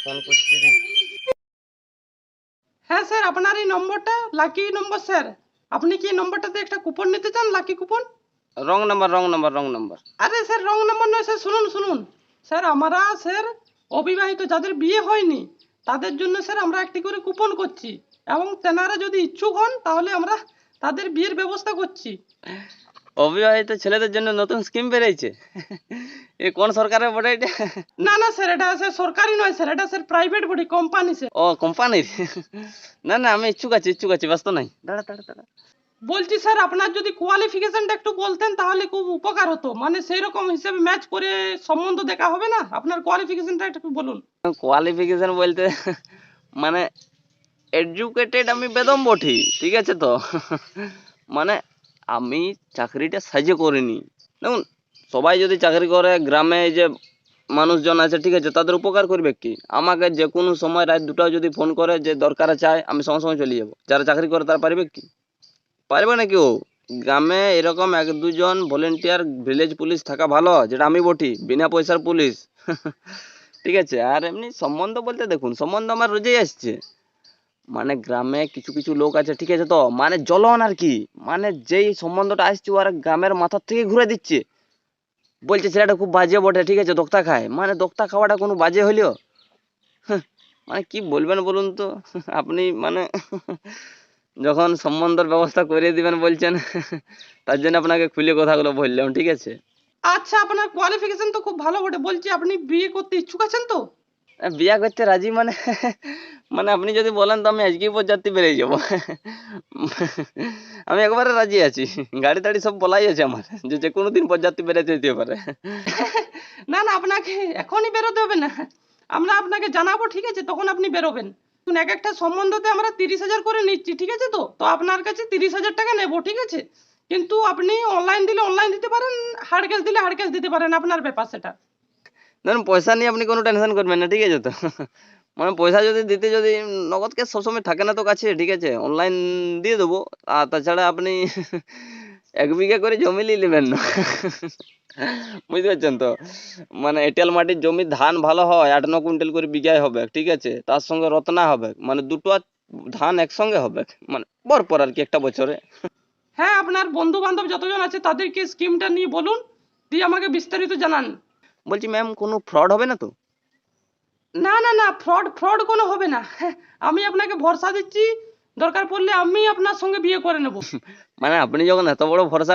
Phone করছি রে। হ্যাঁ স্যার, আপনার এই নম্বরটা লাকি নম্বর স্যার। আপনি কি এই নম্বরটাতে একটা কুপন নিতে চান, lucky coupon? Wrong number wrong number wrong number. আরে স্যার, রং নাম্বার নয় স্যার, শুনুন শুনুন। স্যার আমরা স্যার অবিবাহিত যাদের বিয়ে হয়নি তাদের জন্য স্যার আমরা একটি করে কুপন করছি, এবং তেনারা যদি ইচ্ছুক হন তাহলে আমরা তাদের বিয়ের ব্যবস্থা করছি। অবিবাহিত ছেলেদের জন্য নতুন স্কিম বেরিয়েছে। এ কোন সরকারের বটে এটা? না না স্যার, এটা স্যার সরকারি নয় স্যার, এটা sir private body, company sir. ও কোম্পানির। না না, আমি ইচ্ছুক আছি, ব্যস্ত নাই। দাঁড়া দাঁড়া দাঁড়া। বলছি স্যার, আপনার যদি কোয়ালিফিকেশনটা একটু বলতেন তাহলে খুব উপকার হতো, মানে সেই রকম হিসেবে ম্যাচ করে সম্বন্ধ দেখা হবে না। আপনার কোয়ালিফিকেশনটা একটু বলুন। কোয়ালিফিকেশন বলতে মানে এডুকেটেড আমি বেদম বটি, ঠিক আছে তো। মানে আমি চাকরিটা সাইজে করিনি। দেখুন, সবাই যদি চাকরি করে, গ্রামে এই যে মানুষজন আছে, ঠিক আছে, তাদের উপকার করবে কি? আমাকে যে কোনো সময় রাত 2টায় যদি ফোন করে যে দরকার চায়, আমি সঙ্গে সঙ্গে চলে যাবো। যারা চাকরি করে তারা পারবে কি? পারবে না কেউ। গ্রামে এরকম 1-2জন ভলেন্টিয়ার ভিলেজ পুলিশ থাকা ভালো, যেটা আমি বটি, বিনা পয়সার পুলিশ। ঠিক আছে। আর এমনি সম্বন্ধ বলতে দেখুন, সম্বন্ধ আমার রোজই আসছে। মানে গ্রামে কিছু কিছু লোক আছে, ঠিক আছে তো, মানে জ্বলন আর কি। মানে যেই সম্বন্ধটা আসছে ওরা গ্রামের মাথার থেকে ঘুরে দিচ্ছে, বলছে ছেলেটা খুব বাজে বটে, ঠিক আছে, দোক্তা খায়। মানে দোক্তা খাওয়াটা কোনো বাজে হইলো? মানে কি বলবেন বলুন তো। আপনি মানে যখন সম্বন্ধের ব্যবস্থা করে দিবেন বলছেন, তার জন্য আপনাকে খুলে কথাগুলো বললাম, ঠিক আছে। আচ্ছা, আপনার কোয়ালিফিকেশন তো খুব ভালো বটে, বলছি আপনি বিয়ে করতে ইচ্ছুক আছেন তো? বিয়া করতে রাজি মানে? মানে আপনি যদি বলেন তো আমি আজকেই বরযাত্রী বেরিয়ে যাবো। আমি একবারে রাজি আছি। গাড়ি টাড়ি সব বলাই আছে আমার, যে যে কোনো দিন বরযাত্রী বেরোতে দিতে পারে। না না, আপনাকে এখনই বেরোতে হবে না, আমরা আপনাকে জানাবো, ঠিক আছে, তখন আপনি বেরোবেন। এখন এক একটা সম্বন্ধতে আমরা 30,000 করে নিচ্ছি, ঠিক আছে তো। তো আপনার কাছে 30,000 টাকা নেবো, ঠিক আছে। কিন্তু আপনি অনলাইন দিলে অনলাইন দিতে পারেন, হার্ড ক্যাশ দিলে হার্ড ক্যাশ দিতে পারেন, আপনার ব্যাপার সেটা। ধরুন পয়সা নিয়ে আপনি কোনো টেনশন করবেন না, ঠিক আছে তো। মানে পয়সা যদি দিতে, যদি নগদ ক্যাশ সবসময় থাকে না তো কাছে, ঠিক আছে, অনলাইন দিয়ে দেবো। আর তাছাড়া আপনি 1 বিঘা করে জমি নিয়ে নেবেন না। বুঝতে পারছেন তো। মানে এঁটেল মাটির জমি ধান ভালো হয়, 8-9 কুইন্টাল করে বিঘায় হবে, ঠিক আছে, তার সঙ্গে রত্না হবে, মানে দুটো ধান একসঙ্গে হবে, মানে পরপর আর কি, একটা বছরে। হ্যাঁ, আপনার বন্ধু বান্ধব যতজন আছে তাদেরকে স্কিমটা নিয়ে বলুন, দিয়ে আমাকে বিস্তারিত জানান। বলছি ম্যাম, কোনো ফ্রড হবে না তো? না না না, ফ্রড ফ্রড কোনো হবে না। আমি আপনাকে ভরসা দিচ্ছি, দরকার পড়লে আমি আপনার সঙ্গে বিয়ে করে নেব। মানে আপনি যখন এত বড় ভরসা